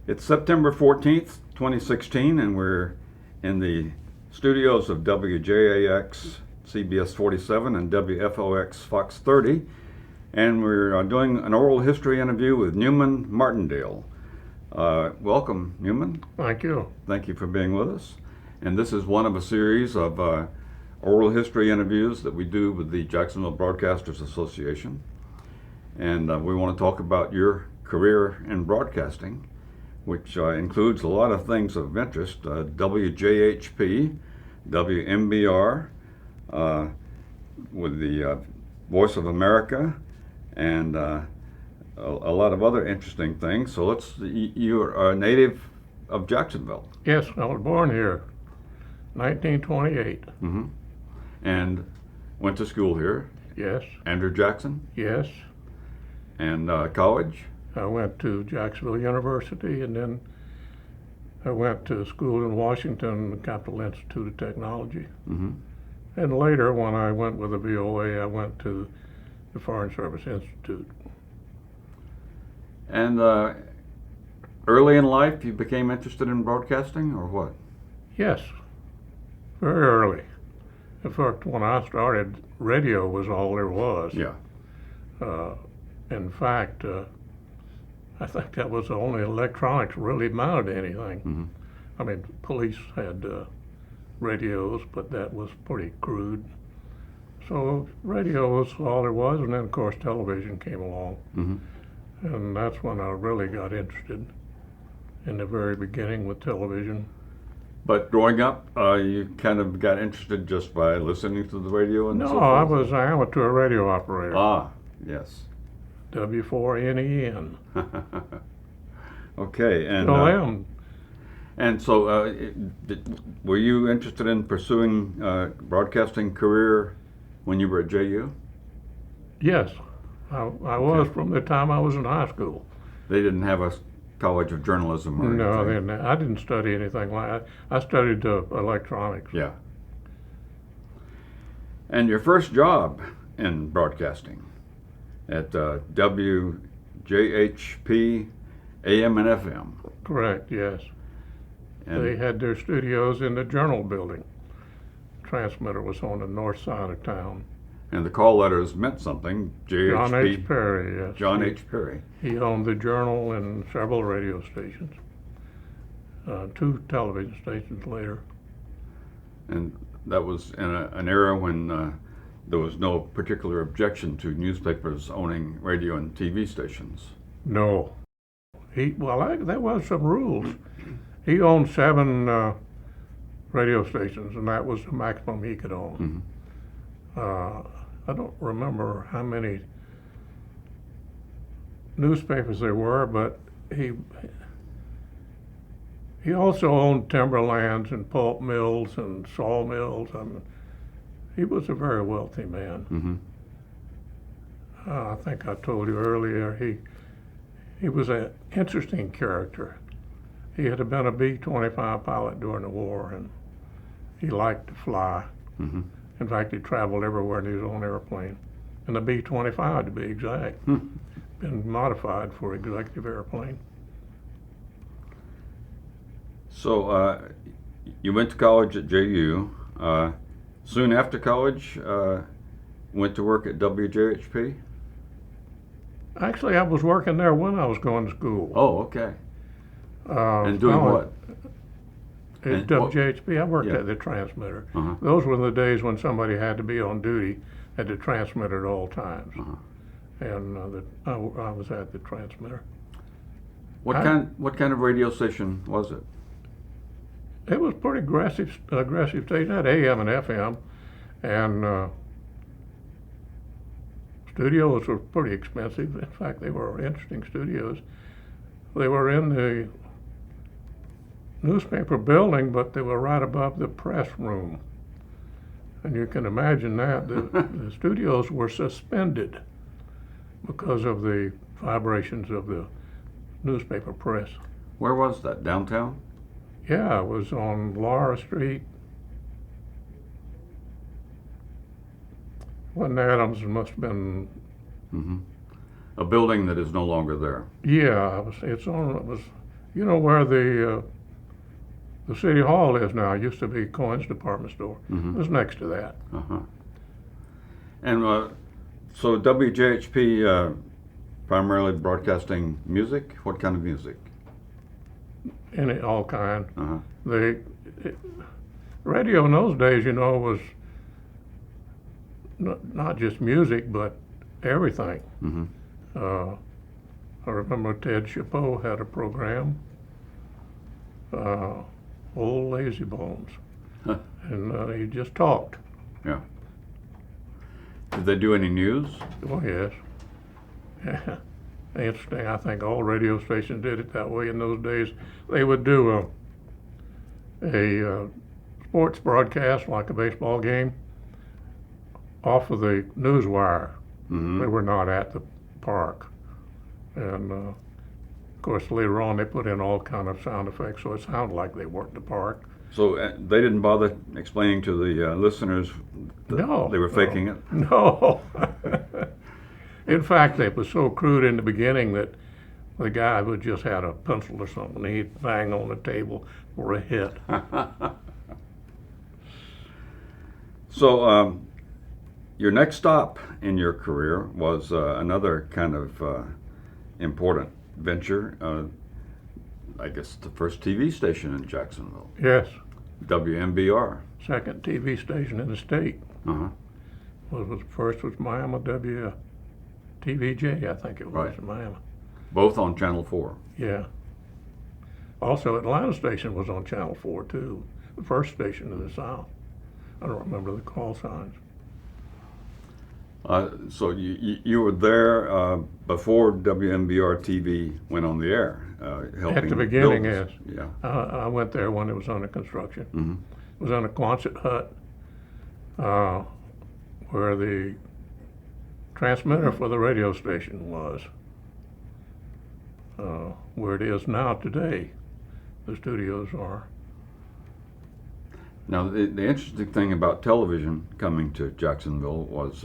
It's September 14th, 2016, and we're in the studios of WJAX CBS 47 and WFOX Fox 30, and we're doing an oral history interview with Newman Martindale. Welcome, Newman. Thank you. Thank you for being with us. And this is one of a series of oral history interviews that we do with the Jacksonville Broadcasters Association. And we want to talk about your career in broadcasting, which includes a lot of things of interest, WJHP, WMBR, with the Voice of America, and a lot of other interesting things. So you're a native of Jacksonville. Yes, I was born here, 1928. Mm-hmm. And went to school here. Yes. Andrew Jackson. Yes. And college. I went to Jacksonville University, and then I went to school in Washington, the Capital Institute of Technology. Mm-hmm. And later, when I went with the VOA, I went to the Foreign Service Institute. And early in life, you became interested in broadcasting, or what? Yes, very early. In fact, when I started, radio was all there was. Yeah. In fact, I think that was the only electronics really amounted to anything. Mm-hmm. I mean, police had radios, but that was pretty crude. So radio was all there was, and then of course television came along. Mm-hmm. And that's when I really got interested in the very beginning with television. But growing up, you kind of got interested just by listening to the radio and so forth? No, I was an amateur radio operator. Ah, yes. W4NEN. Okay, and Still am. And so, were you interested in pursuing broadcasting career when you were at JU? Yes, I was from the time I was in high school. They didn't have a college of journalism or No, anything? I didn't study anything like that. I studied electronics. Yeah. And your first job in broadcasting at WJHP AM and FM? Correct, yes. And They had their studios in the Journal building. Transmitter was on the north side of town. And the call letters meant something. JHP. John H. Perry, yes. John H. Perry. He owned the Journal and several radio stations. 2 television stations later. And that was in an era when there was no particular objection to newspapers owning radio and TV stations. No. There was some rules. He owned 7 radio stations, and that was the maximum he could own. Mm-hmm. I don't remember how many newspapers there were, but he also owned timberlands and pulp mills and sawmills. I mean, he was a very wealthy man. Mm-hmm. I think I told you earlier, he was an interesting character. He had been a B-25 pilot during the war, and he liked to fly. Mm-hmm. In fact, he traveled everywhere in his own airplane, and the B-25 to be exact. Been modified for executive airplane. So you went to college at JU. Soon after college, went to work at WJHP? Actually, I was working there when I was going to school. Oh, okay. And doing what? At WJHP, I worked Yeah. at the transmitter. Uh-huh. Those were the days when somebody had to be on duty at the transmitter at all times. Uh-huh. And I was at the transmitter. What kind of radio station was it? It was pretty aggressive station. It had AM and FM, and studios were pretty expensive. In fact, they were interesting studios. They were in the newspaper building, but they were right above the press room. And you can imagine that. The studios were suspended because of the vibrations of the newspaper press. Where was that? Downtown? Yeah, it was on Laura Street. When Adams must have been. Mm-hmm. A building that is no longer there. Yeah, it was You know where the city hall is now? It used to be Cohen's department store. Mhm. It was next to that. Uh-huh. And so WJHP primarily broadcasting music? What kind of music? All kind. Uh-huh. Radio in those days, was not just music, but everything. Mm-hmm. I remember Ted Chapeau had a program, Old Lazy Bones, Huh. and he just talked. Yeah. Did they do any news? Oh, yes. Interesting. I think all radio stations did it that way in those days. They would do a sports broadcast, like a baseball game, off of the news wire. Mm-hmm. They were not at the park. And of course, later on, they put in all kind of sound effects, so it sounded like they weren't at the park. So they didn't bother explaining to the listeners that No, they were faking it? No. In fact, it was so crude in the beginning that the guy would just had a pencil or something, he'd bang on the table for a hit. So your next stop in your career was another kind of important venture, I guess the first TV station in Jacksonville, Yes, WMBR. second TV station in the state. Uh-huh. First was Miami TVJ, I think it was, Right. in Miami. Both on Channel 4. Yeah. Also, Atlanta station was on Channel 4 too, the first station in the South. I don't remember the call signs. So you were there before WMBR TV went on the air, helping At the beginning, build yes. this. Yeah. I went there when it was under construction. Mm-hmm. It was on a Quonset hut where the transmitter for the radio station was, where it is now today. The studios are. Now, the interesting thing about television coming to Jacksonville was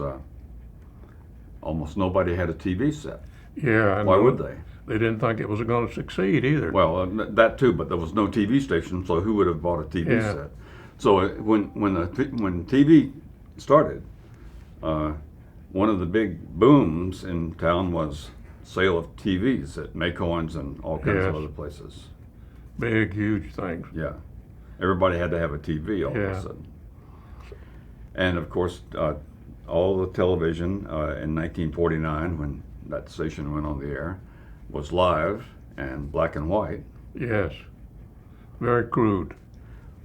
almost nobody had a TV set. Yeah. And Why would they? They didn't think it was going to succeed either. Well, that too, but there was no TV station, so who would have bought a TV Yeah. set? So when TV started, one of the big booms in town was sale of TVs at Maycoins and all kinds of Yes. other places. Big, huge things. Yeah, everybody had to have a TV all of Yeah. a sudden. And of course, all the television in 1949, when that station went on the air, was live and black and white. Yes. Very crude.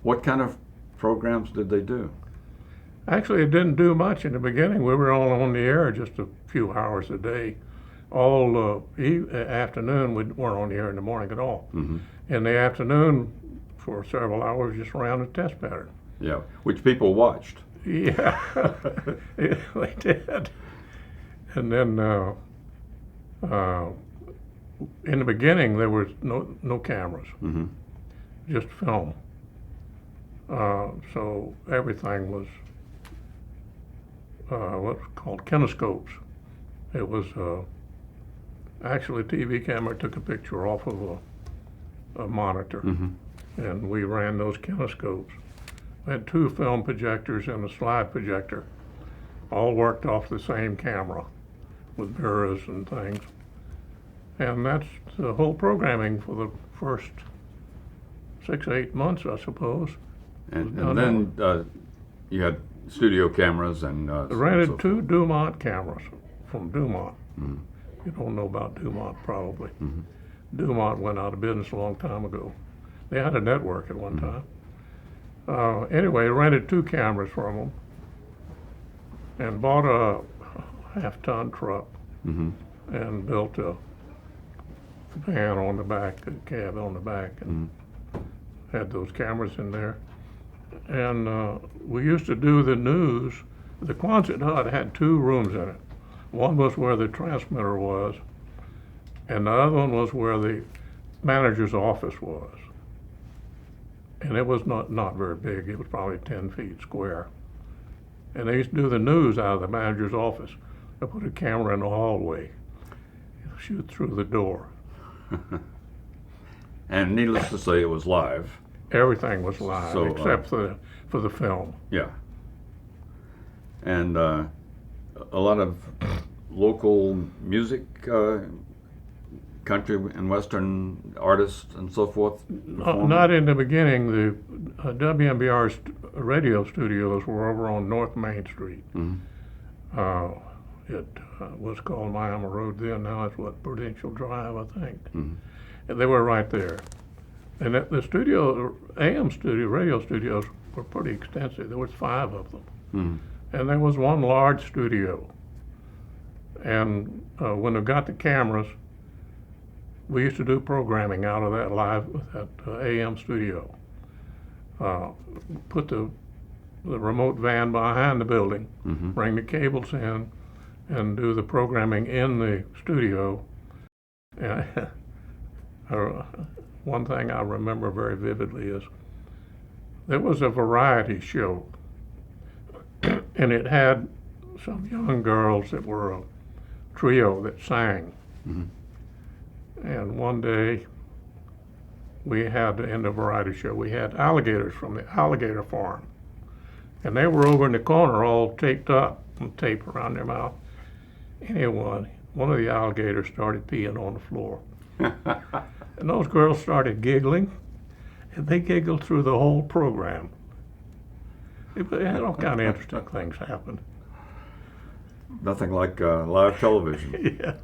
What kind of programs did they do? Actually, it didn't do much in the beginning. We were only on the air just a few hours a day. All afternoon, we weren't on the air in the morning at all. Mm-hmm. In the afternoon, for several hours, just ran a test pattern. Yeah, which people watched. Yeah, they did. And then in the beginning, there was no cameras, Mm-hmm. just film. So everything was what's called kinescopes. It was actually a TV camera took a picture off of a monitor, Mm-hmm. and we ran those kinescopes. We had 2 film projectors and a slide projector, all worked off the same camera with mirrors and things. And that's the whole programming for the first 6, 8 months, I suppose. And No, then you had studio cameras and I rented so 2 Dumont cameras from Dumont. Mhm. You don't know about Dumont, probably. Mhm. Dumont went out of business a long time ago. They had a network at one Mhm. time. Anyway, rented 2 cameras from them and bought a half-ton truck Mhm. and built a van on the back, a cab on the back, and had those cameras in there. And we used to do the news. The Quonset hut had 2 rooms in it. One was where the transmitter was, and the other one was where the manager's office was. And it was not very big. It was probably 10 feet square. And they used to do the news out of the manager's office. They put a camera in the hallway, shoot through the door. And needless to say, it was live. Everything was live So, except for the film. Yeah. And a lot of local music, country and western artists and so forth performing? Not in the beginning. The WMBR's radio studios were over on North Main Street. It was called Miami Road then. Now it's Prudential Drive, I think. And they were right there. And the studio, AM studio, radio studios were pretty extensive. There was 5 of them. And there was one large studio. And when they got the cameras, we used to do programming out of that AM studio. Put the remote van behind the building, bring the cables in, and do the programming in the studio. And one thing I remember very vividly is there was a variety show, and it had some young girls that were a trio that sang. And one day, we had, in the variety show, we had alligators from the alligator farm. And they were over in the corner all taped up and tape around their mouth. Anyway, one of the alligators started peeing on the floor. And those girls started giggling, and they giggled through the whole program. It had all kind of interesting things happen. Nothing like live television. Yeah.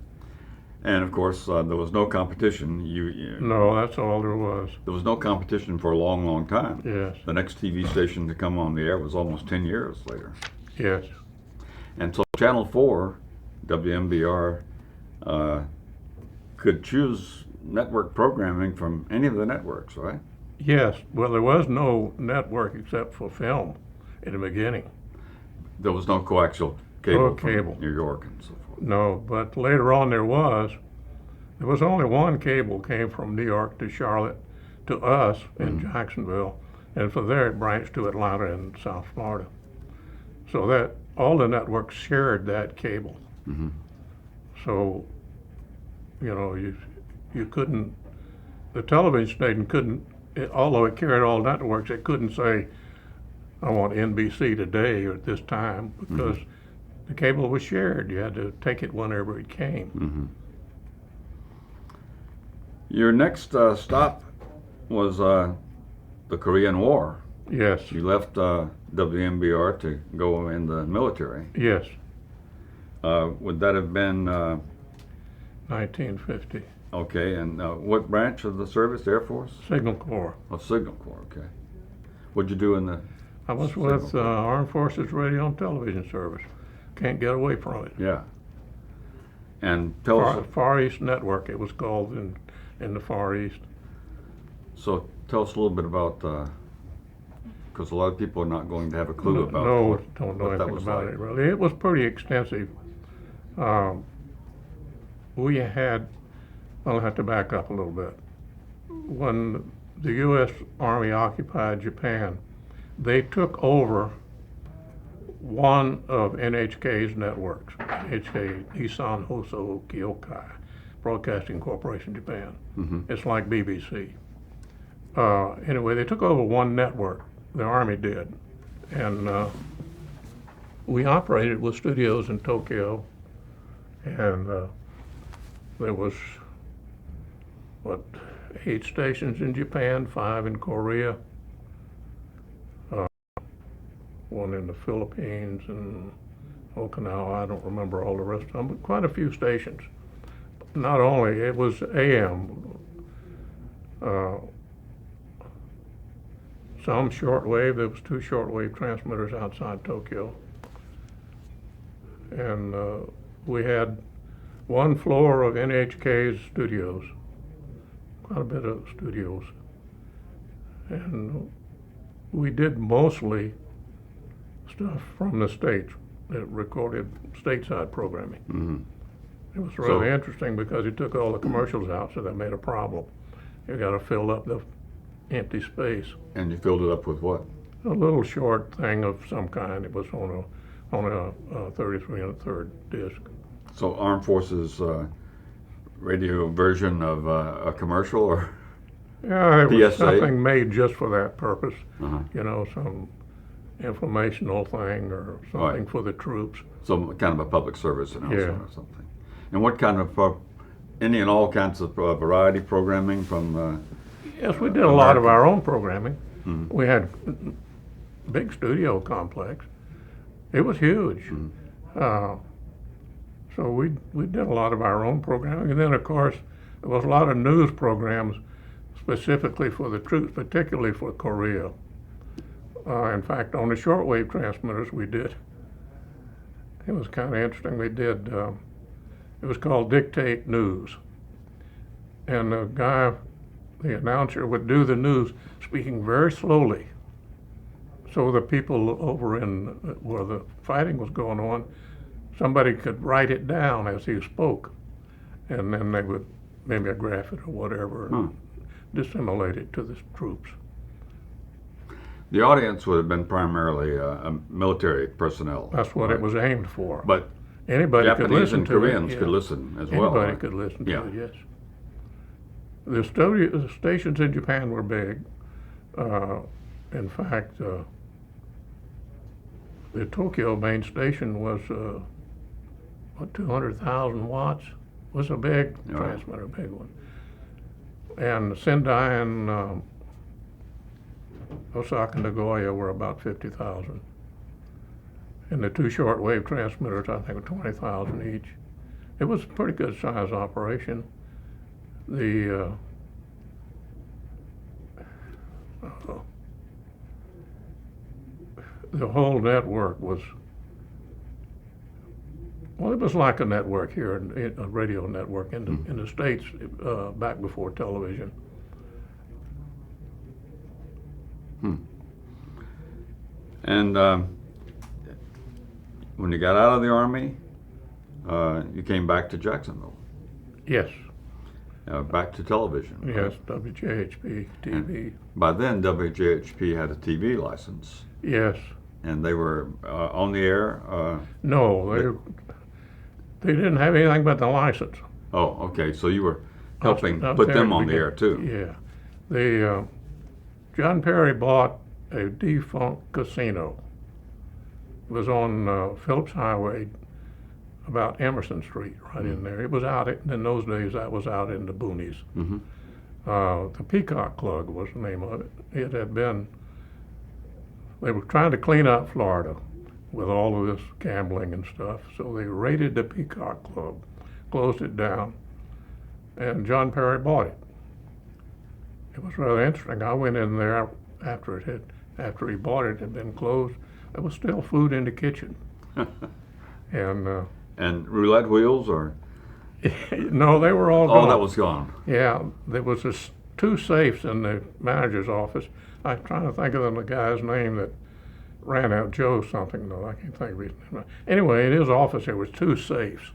And of course, there was no competition. No, that's all there was. There was no competition for a long, long time. Yes. The next TV station to come on the air was almost 10 years later. Yes. And so Channel 4, WMBR, could choose network programming from any of the networks, right? Yes. Well, there was no network except for film in the beginning. There was no coaxial cable No cable. from New York and so forth. No, but later on there was only one cable came from New York to Charlotte to us in Jacksonville, and from there it branched to Atlanta and South Florida. So that all the networks shared that cable. So, you couldn't, the television station couldn't, although it carried all networks, it couldn't say, I want NBC today or at this time, because the cable was shared. You had to take it whenever it came. Your next stop was the Korean War. Yes. You left WMBR to go in the military. Yes. Would that have been 1950. okay? And what branch of the service? Air Force? Signal Corps. Oh, Signal Corps. Okay. What'd you do in the? I was with Armed Forces Radio and Television Service. Can't get away from it. Yeah. And tell us. Far East Network, it was called in the Far East. So tell us a little bit about, because a lot of people are not going to have a clue about don't know what that anything was about like. it really. It was pretty extensive. We had, I'll have to back up a little bit. When the U.S. Army occupied Japan, they took over one of NHK's networks, NHK, Nissan Hoso Kyokai, Broadcasting Corporation Japan. It's like BBC. Anyway, they took over one network, the Army did, and we operated with studios in Tokyo, and there was, 8 stations in Japan, 5 in Korea, 1 in the Philippines and Okinawa. I don't remember all the rest of them, but quite a few stations. Not only, it was AM, some shortwave. There was 2 shortwave transmitters outside Tokyo. And we had 1 floor of NHK's studios, quite a bit of studios. And we did mostly stuff from the States that recorded stateside programming. It was really interesting because it took all the commercials out, so that made a problem. You got to fill up the empty space. And you filled it up with what? A little short thing of some kind. It was on a 33 1/3 disc. So Armed Forces radio version of a commercial, or? Yeah, it was PSA? something made just for that purpose, Uh-huh. some informational thing or something Right. for the troops. Some kind of a public service announcement Yeah. or something. And what kind of, any and all kinds of variety programming from, Yes, we did a lot of American. our own programming. Mhm. We had big studio complex. It was huge. Mhm. So we did a lot of our own programming, and then of course there was a lot of news programs specifically for the troops, particularly for Korea. In fact, on the shortwave transmitters we did. It was kind of interesting. We did. It was called Dictate News, and the announcer would do the news speaking very slowly, so the people over in where the fighting was going on, somebody could write it down as he spoke, and then they would mimeograph it or whatever, and dissimulate it to the troops. the audience would have been primarily military personnel. That's what it was aimed for. But Anybody could Japanese listen and to Koreans it. could Yeah. listen as well. Anybody right? could listen Yeah. to it, yes. The stations in Japan were big. In fact, the Tokyo main station was, 200,000 watts? Was a big Right. transmitter, a big one. And Sendai and Osaka and Nagoya were about 50,000. And the two shortwave transmitters, I think, were 20,000 each. It was a pretty good size operation. The whole network was, well, it was like a network here, a radio network in the States back before television. And when you got out of the Army, you came back to Jacksonville, Yes, back to television. yes, WJHP TV. By then, WJHP had a TV license, Yes. and they were on the air. No, they didn't have anything but the license. Oh, okay. So you were helping I was put there them to on the begin. air too. Yeah. John Perry bought a defunct casino. It was on Phillips Highway, about Emerson Street, right in there. It was out, in those days, that was out in the boonies. Mm-hmm. The Peacock Club was the name of it. It had been, they were trying to clean up Florida with all of this gambling and stuff, so they raided the Peacock Club, closed it down, and John Perry bought it. It was rather interesting. I went in there after he bought it, had been closed. There was still food in the kitchen. And And roulette wheels, or no, they were all gone. that was gone. Yeah, there was two safes in the manager's office. I'm trying to think of the guy's name that ran out, Joe something, though I can't think of his name. Anyway, in his office there was two safes.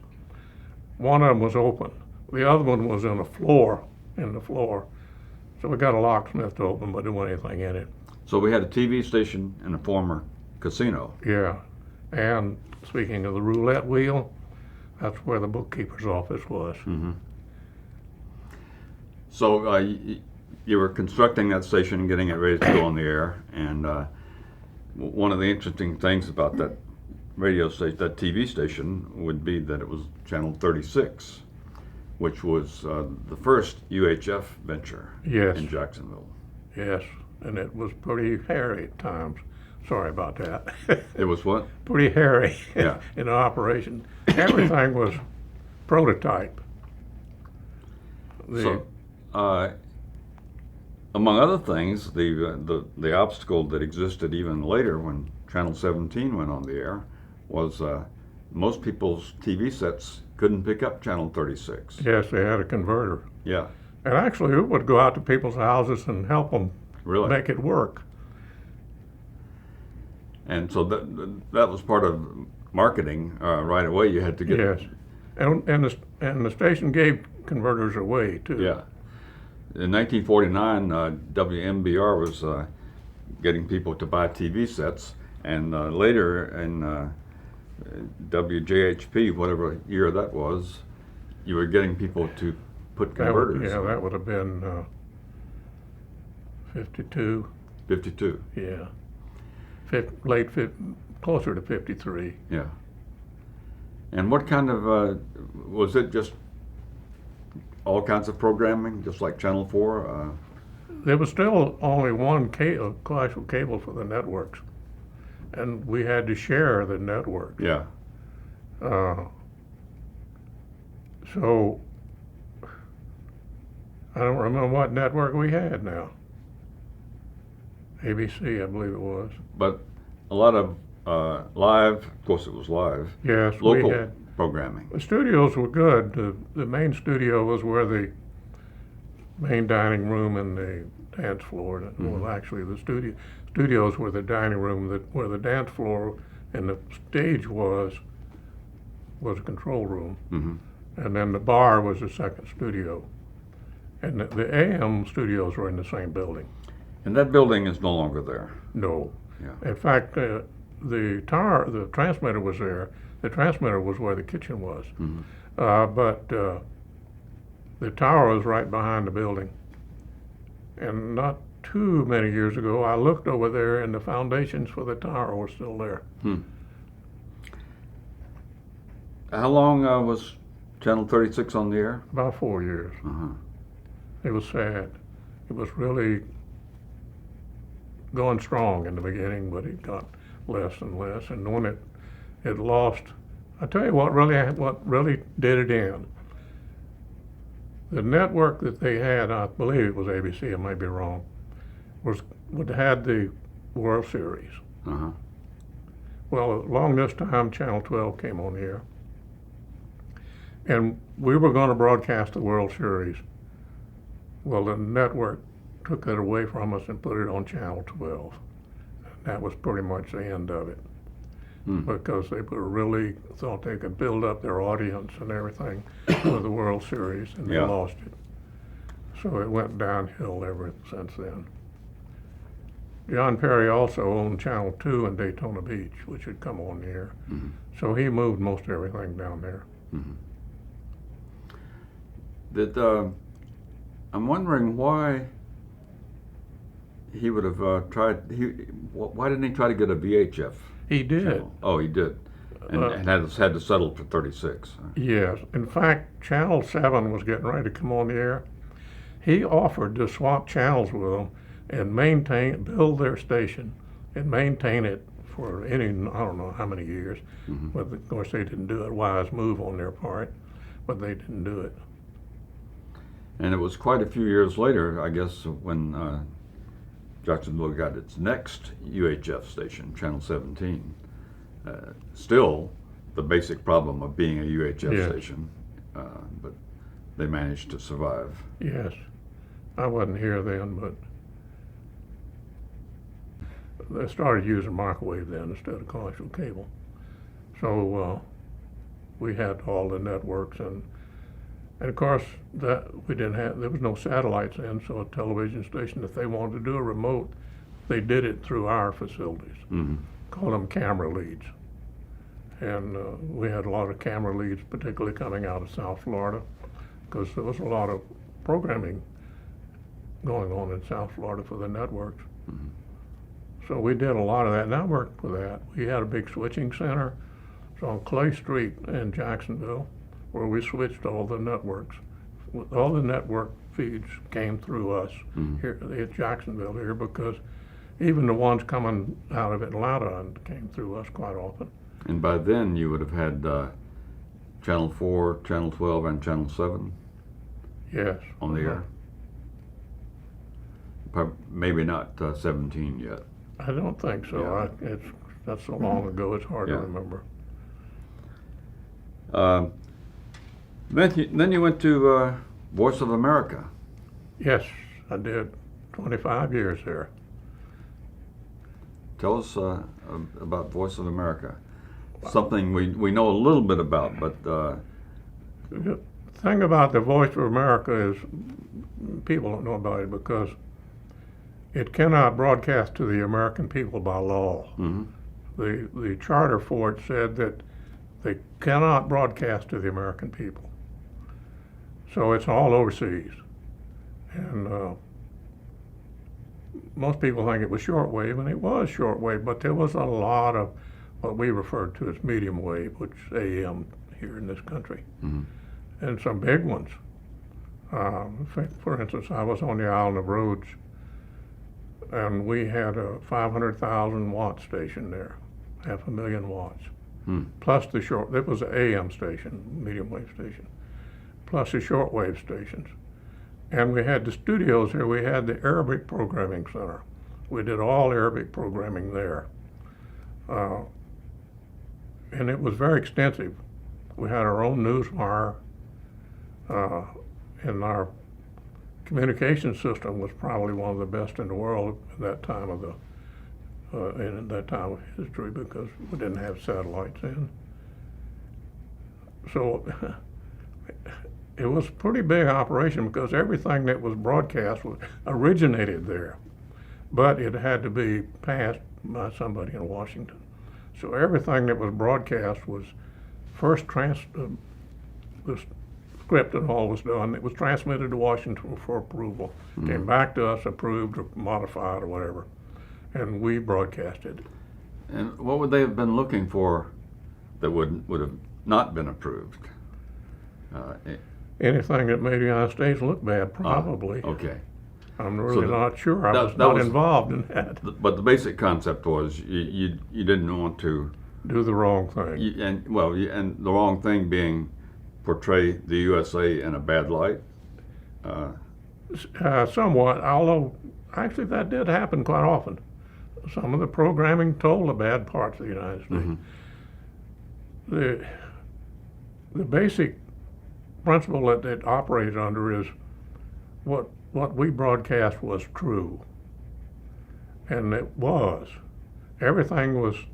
One of them was open. The other one was in the floor. So we got a locksmith to open, but there wasn't anything in it. So we had a TV station and a former casino. Yeah, and speaking of the roulette wheel, that's where the bookkeeper's office was. Mm-hmm. So you were constructing that station and getting it ready to go on the air, and one of the interesting things about that radio station, that TV station, would be that it was channel 36, which was the first UHF venture Yes. in Jacksonville. Yes, and it was pretty hairy at times. Sorry about that. It was what? Pretty hairy Yeah. in operation. Everything was prototype. So, among other things, the obstacle that existed even later when Channel 17 went on the air was most people's TV sets couldn't pick up Channel 36. Yes, they had a converter. Yeah, And actually, it would go out to people's houses and help them really. make it work. And so that was part of marketing right away. You had to get Yes. And the station gave converters away, too. Yeah. In 1949, WMBR was getting people to buy TV sets, and later in WJHP, whatever year that was, you were getting people to put converters. That would have been 52, 52. yeah. Closer to 53. Yeah. And what kind of, was it just all kinds of programming, just like Channel 4? There was still only one coaxial cable for the networks, and we had to share the network. Yeah. So I don't remember what network we had now. ABC, I believe it was. But a lot of live, of course it was live, Yes, local we had. programming. The studios were good. The main studio was where the main dining room and the dance floor. Well, actually, the studios were the dining room. Where the dance floor and the stage was a control room, and then the bar was the second studio. And the AM studios were in the same building. And that building is no longer there. No. Yeah. In fact, the transmitter was there. The transmitter was where the kitchen was. But the tower was right behind the building. And not too many years ago, I looked over there and the foundations for the tower were still there. How long was Channel 36 on the air? About 4 years. It was sad. It was really going strong in the beginning, but it got less and less. And when it lost, I tell you what really did it in. The network that they had, I believe it was ABC, I might be wrong, had the World Series. Well, along this time, Channel 12 came on the air. And we were going to broadcast the World Series. Well, the network took it away from us and put it on Channel 12. That was pretty much the end of it. Because they really thought they could build up their audience and everything for the World Series, and they lost it. So it went downhill ever since then. John Perry also owned Channel 2 in Daytona Beach, which had come on the air. So he moved most everything down there. I'm wondering why he would have tried. Why didn't he try to get a VHF? He did. Channel? Oh, he did, and had to settle for 36. Yes. In fact, Channel 7 was getting ready to come on the air. He offered to swap channels with them and build their station and maintain it for I don't know how many years. But of course they didn't do it. Wise move on their part, but they didn't do it. And it was quite a few years later, I guess, when Jacksonville got its next UHF station, Channel 17. Still the basic problem of being a UHF station, but they managed to survive. Yes. I wasn't here then, but they started using microwave then instead of coaxial cable. So we had all the networks, and of course there was no satellites then, so a television station, if they wanted to do a remote, they did it through our facilities. Called them camera leads. And we had a lot of camera leads, particularly coming out of South Florida, because there was a lot of programming going on in South Florida for the networks. So we did a lot of that, and I worked for that. We had a big switching center. It's on Clay Street in Jacksonville, where we switched all the networks. All the network feeds came through us here at Jacksonville here, because even the ones coming out of Atlanta came through us quite often. And by then you would have had Channel 4, Channel 12, and Channel 7 Yes. on the air. Maybe not 17 yet. I don't think so. Yeah. That's so long ago, it's hard to Yeah. remember. Then you went to Voice of America. Yes, I did. 25 years there. Tell us about Voice of America. Something we know a little bit about, but The thing about the Voice of America is people don't know about it because it cannot broadcast to the American people by law. The charter for it said that they cannot broadcast to the American people. So it's all overseas. And most people think it was shortwave, and it was shortwave, but there was a lot of what we referred to as medium wave, which is AM here in this country, and some big ones. For instance, I was on the Island of Rhodes, and we had a 500,000 watt station there, 500,000 watts, plus the it was an AM station, medium wave station, plus the shortwave stations. And we had the studios here. We had the Arabic Programming Center. We did all Arabic programming there. And it was very extensive. We had our own newswire, and our communication system was probably one of the best in the world at that time of in that time of history, because we didn't have satellites in. So it was a pretty big operation, because everything that was broadcast originated there, but it had to be passed by somebody in Washington. So everything that was broadcast was first the script and all was done. It was transmitted to Washington for approval, came back to us, approved or modified or whatever, and we broadcasted. And what would they have been looking for that would have not been approved? Anything that made the United States look bad, probably. Okay. I'm really not sure. I that was not was involved in that. But the basic concept was you didn't want to Do the wrong thing. and the wrong thing being portray the USA in a bad light. Somewhat, although actually that did happen quite often. Some of the programming told the bad parts of the United States. The basic principle that it operated under is what we broadcast was true, and it was. Everything was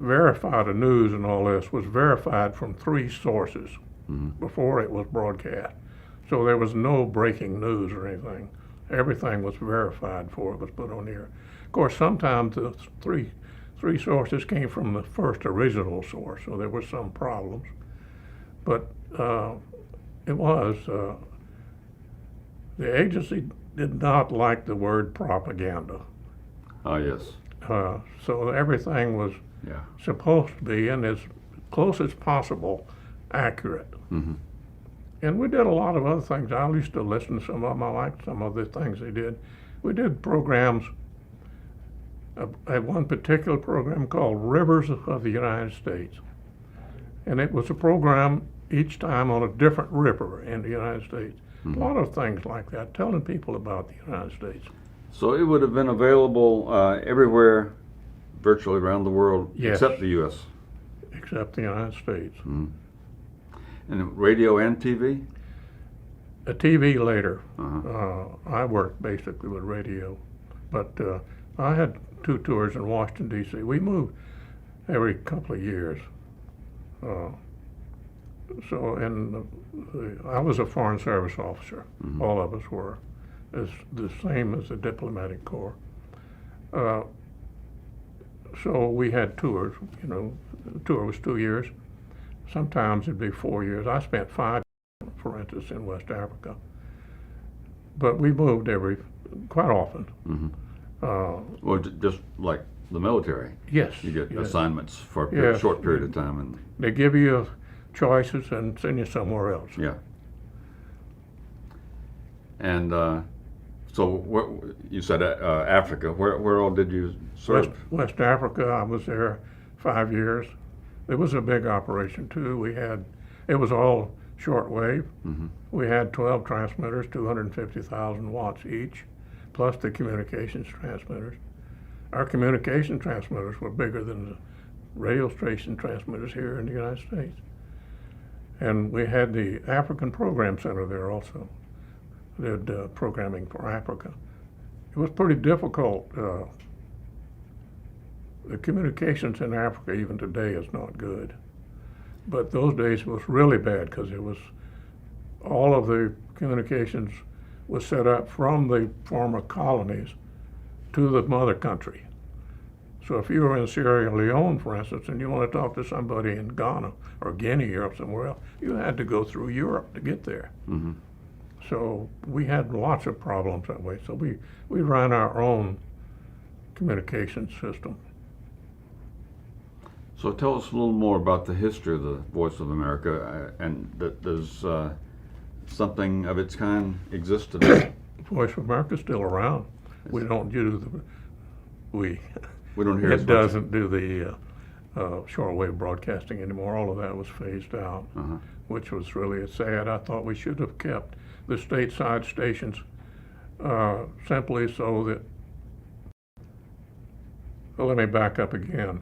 verified. The news and all this was verified from 3 sources before it was broadcast. So there was no breaking news or anything. Everything was verified before it was put on the air. Of course, sometimes the three sources came from the first original source, so there were some problems. But it was, the agency did not like the word propaganda. Oh, yes. So everything was supposed to be, and as close as possible, accurate. And we did a lot of other things. I used to listen to some of them. I liked some of the things they did. We did programs. I had one particular program called Rivers of the United States. And it was a program each time on a different river in the United States. A lot of things like that, telling people about the United States. So it would have been available everywhere, virtually around the world, Yes. except the U.S. Except the United States. And radio and TV? A TV later. I worked basically with radio, but I had 2 tours in Washington, D.C. We moved every couple of years. I was a Foreign Service officer. All of us were. It's the same as the diplomatic corps. So we had tours, the tour was 2 years. Sometimes it'd be 4 years. I spent 5, for instance, in West Africa. But we moved quite often. Well, just like the military. Yes. You get yes. assignments for a short period of time. And they give you choices and send you somewhere else. yeah. And so you said Africa. Where all did you serve? West Africa, I was there 5 years. It was a big operation too. It was all shortwave. We had 12 transmitters, 250,000 watts each, plus the communications transmitters. Our communication transmitters were bigger than the radio station transmitters here in the United States. And we had the African Program Center there also. They did programming for Africa. It was pretty difficult. The communications in Africa even today is not good. But those days it was really bad, because it was all of the communications was set up from the former colonies to the mother country. So if you were in Sierra Leone, for instance, and you want to talk to somebody in Ghana or Guinea or somewhere else, you had to go through Europe to get there. So we had lots of problems that way. So we ran our own communication system. So tell us a little more about the history of the Voice of America, and does something of its kind exist today? Voice of America's still around. We don't do We don't hear as it much. doesn't do the shortwave broadcasting anymore. All of that was phased out, Uh-huh. which was really sad. I thought we should have kept the stateside stations simply so that. Well, let me back up again.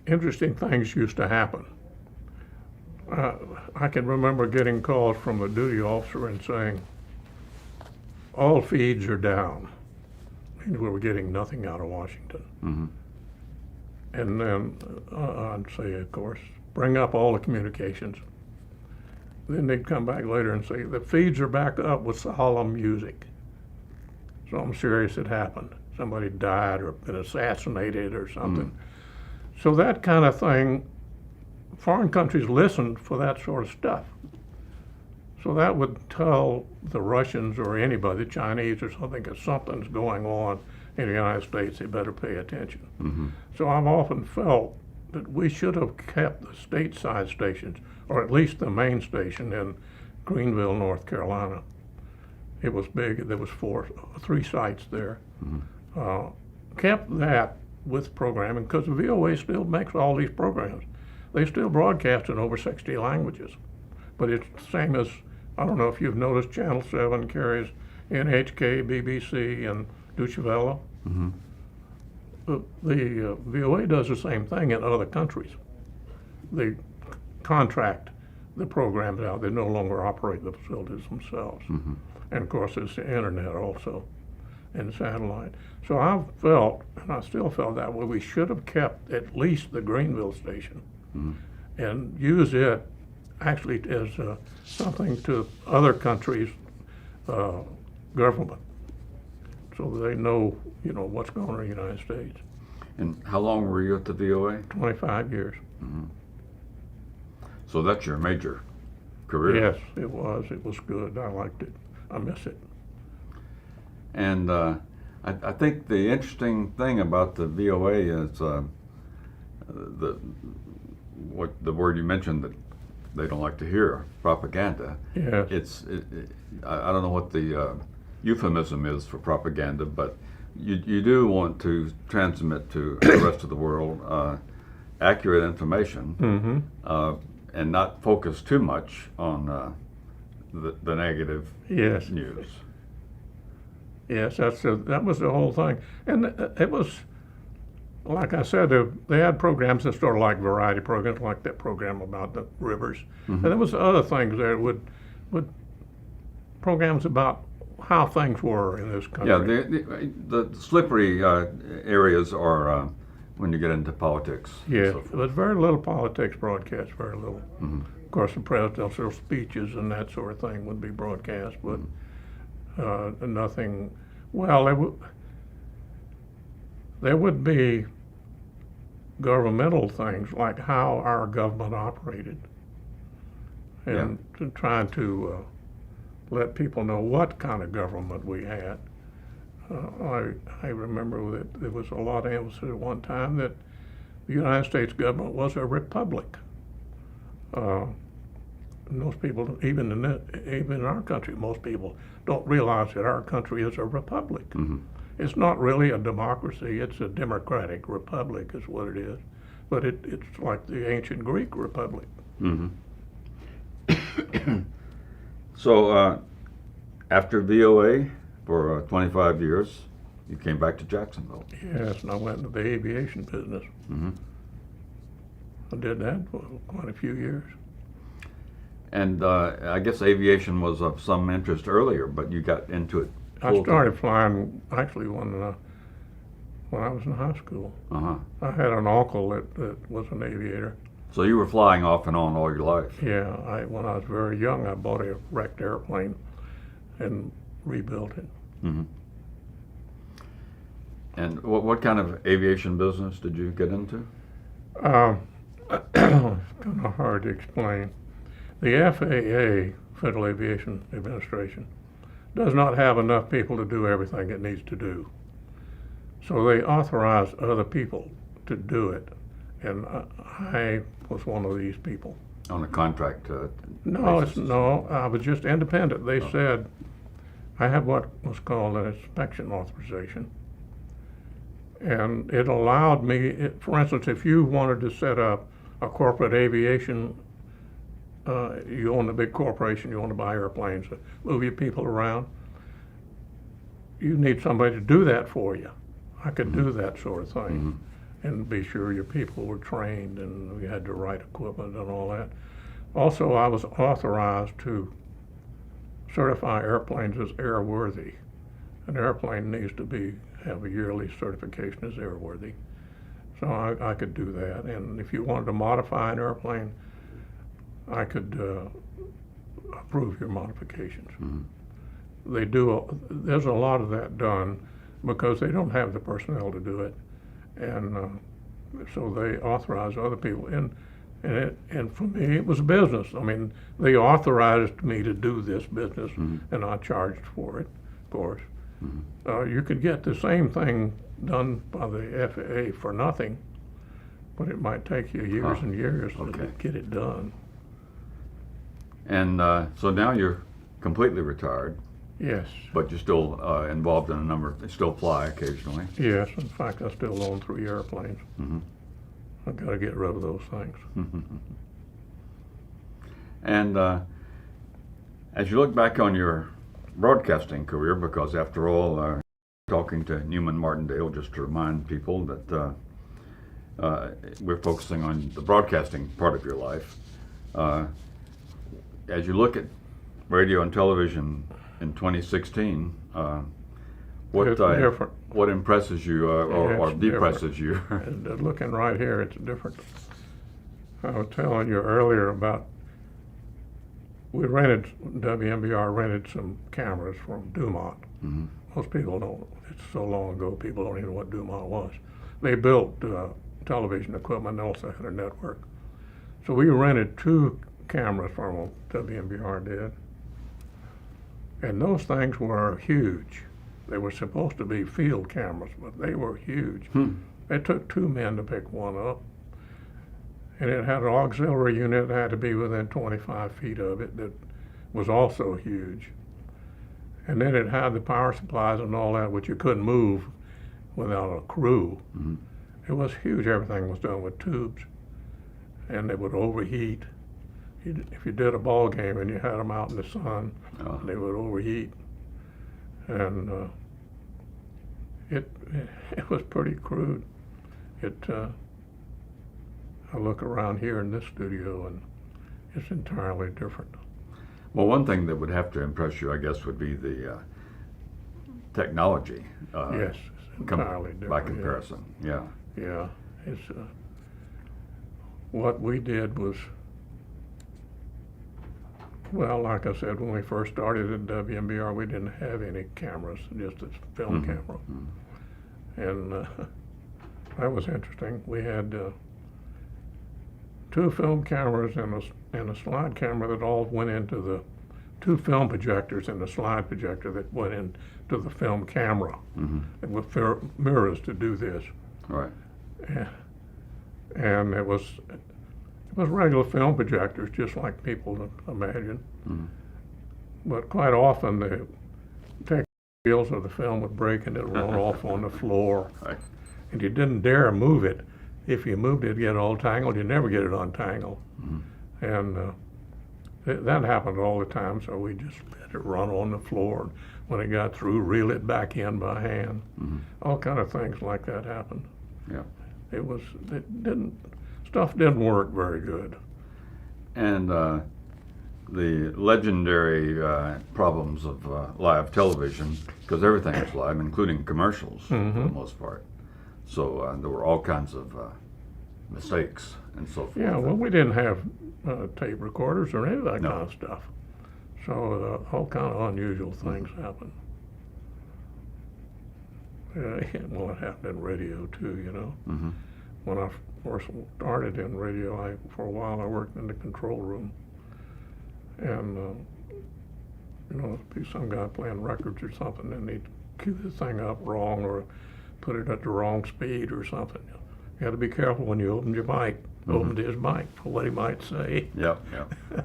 Interesting things used to happen. I can remember getting calls from a duty officer and saying, all feeds are down. And we were getting nothing out of Washington. Mm-hmm. And then I'd say, of course, bring up all the communications. Then they'd come back later and say, the feeds are back up with solemn music. Something serious had happened. Somebody died or been assassinated or something. So that kind of thing, foreign countries listened for that sort of stuff. So that would tell the Russians or anybody, the Chinese or something, that something's going on in the United States, they better pay attention. Mm-hmm. So I've often felt that we should have kept the stateside stations, or at least the main station in Greenville, North Carolina. It was big, there was three sites there. Mm-hmm. Kept that with programming, because the VOA still makes all these programs. They still broadcast in over 60 languages. But it's the same as, I don't know if you've noticed, Channel 7 carries NHK, BBC, and Deutsche Welle. Mm-hmm. The VOA does the same thing in other countries. They contract the programs out. They no longer operate the facilities themselves. Mm-hmm. And of course, it's the internet also, and satellite. So I've felt, and I still felt that way, we should have kept at least the Greenville station and use it actually as something to other countries' government, so they know, what's going on in the United States. And how long were you at the VOA? 25 years. Mm-hmm. So that's your major career. Yes, it was. It was good. I liked it. I miss it. And I think the interesting thing about the VOA is the word you mentioned that they don't like to hear, propaganda. Yes. I don't know what the euphemism is for propaganda, but you do want to transmit to the rest of the world accurate information, and not focus too much on the negative Yes. news. Yes, that was the whole thing. And it was, like I said, they had programs that sort of like variety programs, like that program about the rivers. And there was other things there would programs about how things were in this country. Yeah, the slippery areas are when you get into politics. Yes, and so there was very little politics broadcast, very little. Mm-hmm. Of course, the presidential speeches and that sort of thing would be broadcast, but nothing. Well, there would be governmental things like how our government operated, and trying to let people know what kind of government we had. I remember that there was a lot of emphasis at one time that the United States government was a republic. Most people, even in our country, most people don't realize that our country is a republic. Mm-hmm. It's not really a democracy, it's a democratic republic is what it is. But it's like the ancient Greek republic. Mm-hmm. So after VOA for 25 years, you came back to Jacksonville. Yes, and I went into the aviation business. Mm-hmm. I did that for quite a few years. And I guess aviation was of some interest earlier, but you got into it I started flying actually when I was in high school. Uh-huh. I had an uncle that was an aviator. So you were flying off and on all your life. Yeah, when I was very young, I bought a wrecked airplane and rebuilt it. Mm-hmm. And what kind of aviation business did you get into? It's kind of hard to explain. The FAA, Federal Aviation Administration, does not have enough people to do everything it needs to do. So they authorize other people to do it, and I was one of these people. On a contract No, basis? no, I was just independent. They said, I have what was called an inspection authorization. And it allowed me, for instance, if you wanted to set up a corporate aviation, you own a big corporation, you want to buy airplanes, move your people around, you need somebody to do that for you. I could do that sort of thing and be sure your people were trained and we had the right equipment and all that. Also, I was authorized to certify airplanes as airworthy. An airplane needs to have a yearly certification as airworthy. So I could do that. And if you wanted to modify an airplane, I could approve your modifications. There's a lot of that done because they don't have the personnel to do it. And so they authorize other people. And for me, it was business. I mean, they authorized me to do this business, and I charged for it, of course. You could get the same thing done by the FAA for nothing, but it might take you years and years to get it done. And so now you're completely retired. Yes. But you're still involved in still fly occasionally. Yes, in fact, I still own 3 airplanes. I've got to get rid of those things. And as you look back on your broadcasting career, because after all, talking to Newman Martindale, just to remind people that we're focusing on the broadcasting part of your life. As you look at radio and television in 2016, what impresses you or depresses you? And looking right here, it's different. I was telling you earlier about WMBR rented some cameras from Dumont. Most people don't, it's so long ago, people don't even know what Dumont was. They built television equipment and also had a network. So we rented 2 cameras from them, WMBR did. And those things were huge. They were supposed to be field cameras, but they were huge. It took 2 men to pick one up. And it had an auxiliary unit that had to be within 25 feet of it that was also huge. And then it had the power supplies and all that, which you couldn't move without a crew. It was huge. Everything was done with tubes. And they would overheat. If you did a ball game and you had them out in the sun, they would overheat. And it was pretty crude. I look around here in this studio and it's entirely different. Well, one thing that would have to impress you, I guess, would be the technology. Yes, it's entirely different. By comparison, yeah. Yeah, it's what we did was, well, like I said, when we first started at WMBR, we didn't have any cameras, just a film camera. And that was interesting. We had 2 film cameras and a slide camera that all went into the 2 film projectors and a slide projector that went into the film camera. And with mirrors to do this. Right. And it was regular film projectors, just like people imagine. But quite often the reels of the film would break and it would run off on the floor. Right. And you didn't dare move it. If you moved it, it'd get all tangled. You never get it untangled. And that happened all the time, so we just let it run on the floor. When it got through, reel it back in by hand. All kind of things like that happened. Yeah. Stuff didn't work very good. And the legendary problems of live television, because everything was live, including commercials for the most part. So there were all kinds of mistakes and so forth. Yeah, well, we didn't have tape recorders or any of that kind of stuff. So all kind of unusual things happened. Well, it happened in radio too, you know. When I first started in radio, for a while I worked in the control room. And, you know, be some guy playing records or something, and he'd cue the thing up wrong or put it at the wrong speed or something. You had to be careful when you opened your mic, opened his mic, for what he might say. Yep, yep.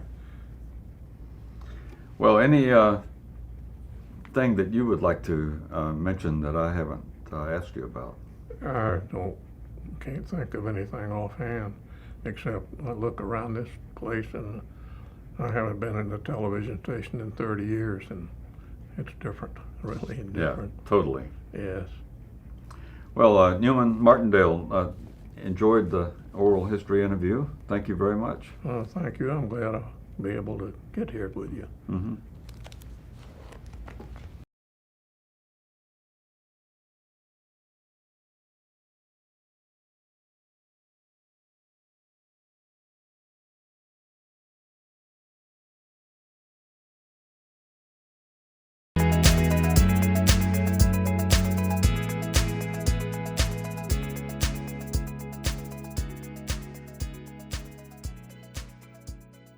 Well, any thing that you would like to mention that I haven't asked you about? Can't think of anything offhand, except I look around this place and I haven't been in a television station in 30 years, and it's different, really different. Yeah, totally. Yes. Well, Newman Martindale, enjoyed the oral history interview. Thank you very much. Thank you. I'm glad I'll be able to get here with you. Mm-hmm.